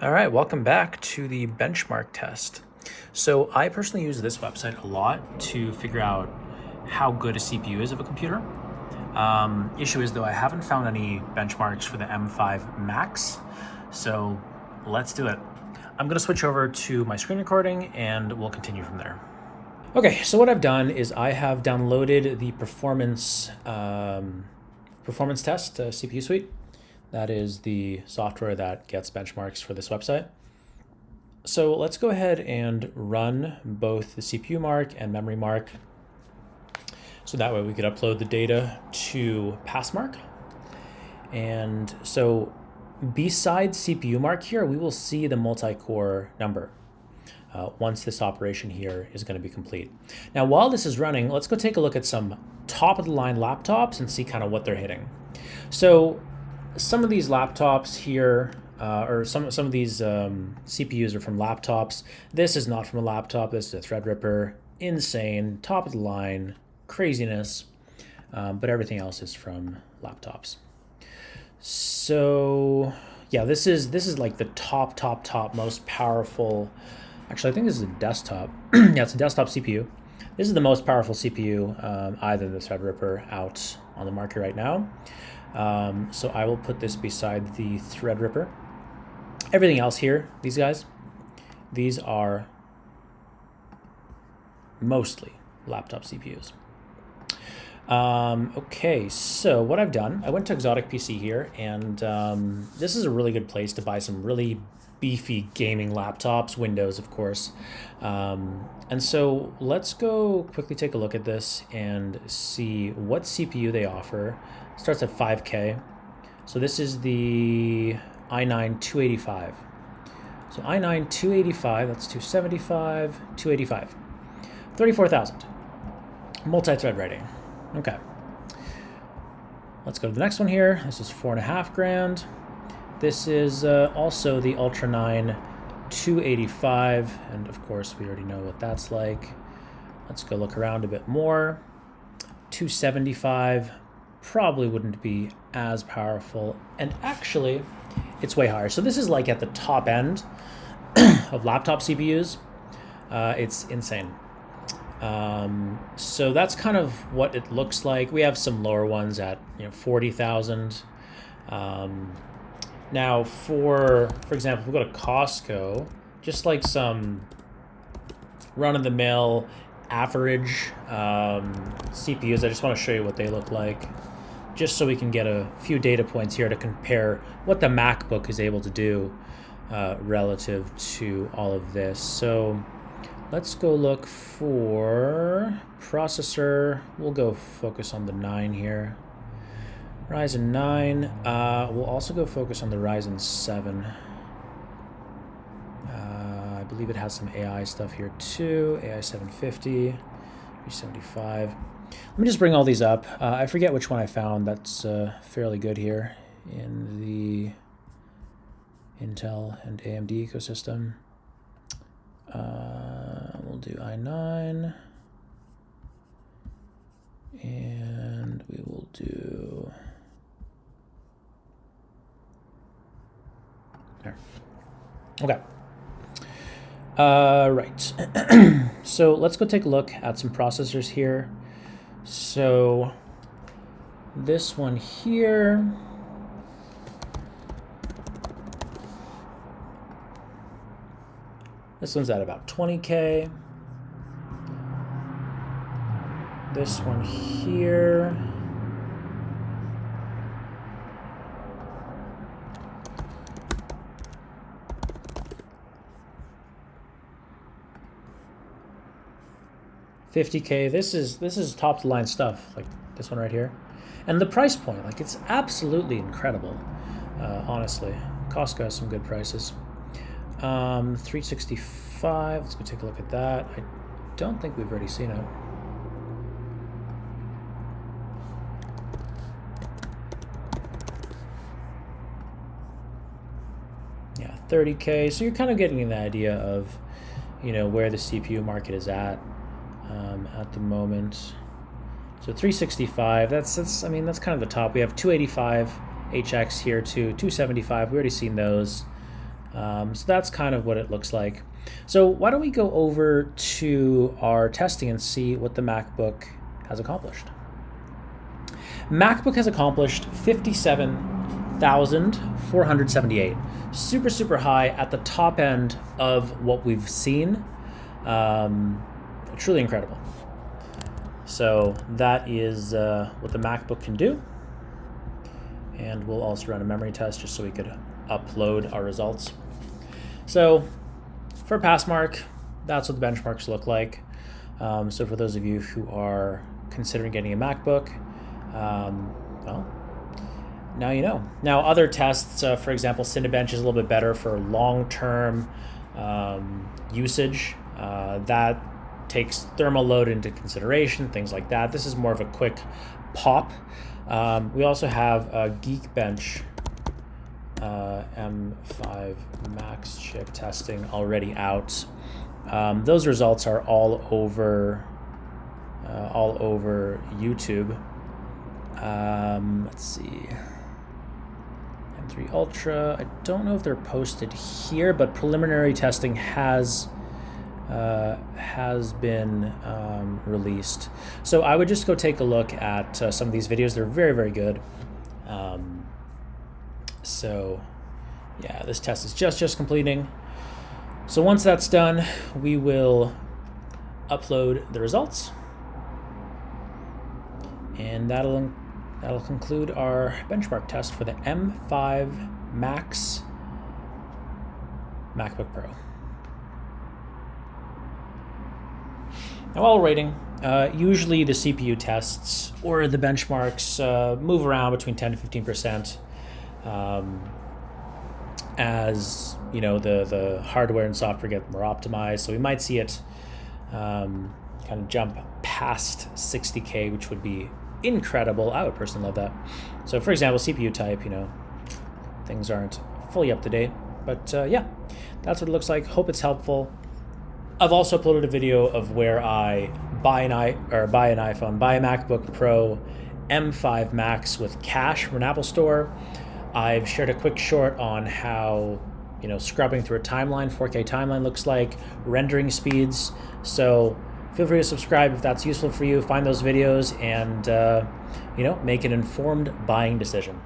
All right, welcome back to the benchmark test. So I personally use this website a lot to figure out how good a CPU is of a computer. Issue is though, I haven't found any benchmarks for the M5 Max. So let's do it. I'm gonna switch over to my screen recording and we'll continue from there. Okay, so what I've done is I have downloaded the performance test CPU suite. That is the software that gets benchmarks for this website. So let's go ahead and run both the CPU mark and memory mark. So that way we could upload the data to passmark. And so besides CPU mark here, we will see the multi-core number once this operation here is going to be complete. Now, while this is running, let's go take a look at some top of the line laptops and see kind of what they're hitting. So some of these laptops here, or some of these CPUs are from laptops. This is not from a laptop. This is a Threadripper. Insane, top of the line, craziness. But everything else is from laptops. So yeah, this is like the top most powerful. Actually, I think this is a desktop. Yeah, it's a desktop CPU. This is the most powerful CPU, either the Threadripper out on the market right now. So I will put this beside the Threadripper. Everything else here, these guys, these are mostly laptop CPUs. Okay, so what I've done, I went to Exotic PC here, and this is a really good place to buy some really beefy gaming laptops, Windows, of course. And so let's go quickly take a look at this and see what CPU they offer. It starts at 5K. So this is the i9 285. So i9 285, that's 275, 285. 34,000. Multi-thread rating. Okay. Let's go to the next one here. This is 4.5 grand. This is also the Ultra 9 285, and of course we already know what that's like. Let's go look around a bit more. 275 probably wouldn't be as powerful, and actually it's way higher. So this is like at the top end of laptop CPUs. It's insane. So that's kind of what it looks like. We have some lower ones at 40,000. Now, for example, if we go to Costco, just like some run-of-the-mill average CPUs, I just want to show you what they look like, just so we can get a few data points here to compare what the MacBook is able to do relative to all of this. So let's go look for processor. We'll go focus on the 9 here. Ryzen 9. We'll also go focus on the Ryzen 7. I believe it has some AI stuff here too. AI 750, 375. Let me just bring all these up. I forget which one I found that's fairly good here in the Intel and AMD ecosystem. We'll do i9. And we will do... There. Okay. Right. So let's go take a look at some processors here. So this one here, this one's at about 20K. This one here, $50K. This is top of the line stuff, like this one right here, and the price point, like it's absolutely incredible. Honestly, Costco has some good prices. 365. Let's go take a look at that. I don't think we've already seen it. Yeah, 30K. So you're kind of getting an idea of, where the CPU market is at the moment. So 365. That's kind of the top. We have 285 HX here too. 275. We already seen those. So that's kind of what it looks like. So why don't we go over to our testing and see what the MacBook has accomplished. MacBook has accomplished 57,478. Super, super high at the top end of what we've seen. Truly incredible. So that is what the MacBook can do. And we'll also run a memory test just so we could upload our results. So for Passmark, that's what the benchmarks look like. So for those of you who are considering getting a MacBook, well, now you know. Now other tests, for example, Cinebench is a little bit better for long-term usage. That takes thermal load into consideration, things like that. This is more of a quick pop. We also have Geekbench M5 Max chip testing already out. Those results are all over YouTube. Let's see. M3 Ultra. I don't know if they're posted here, but preliminary testing has been released. So I would just go take a look at some of these videos. They're very, very good. So yeah, this test is just completing. So once that's done, we will upload the results, and that'll conclude our benchmark test for the M5 Max MacBook Pro. Now, while rating, usually the CPU tests or the benchmarks move around between 10 to 15%. As you know, the hardware and software get more optimized, so we might see it kind of jump past 60K, which would be incredible. I would personally love that. So for example, CPU type, things aren't fully up to date, but yeah, that's what it looks like. Hope it's helpful. I've also uploaded a video of where I buy a MacBook Pro M5 Max with cash from an Apple store. I've shared a quick short on how scrubbing through a timeline, 4K timeline looks like, rendering speeds. So feel free to subscribe if that's useful for you. Find those videos and make an informed buying decision.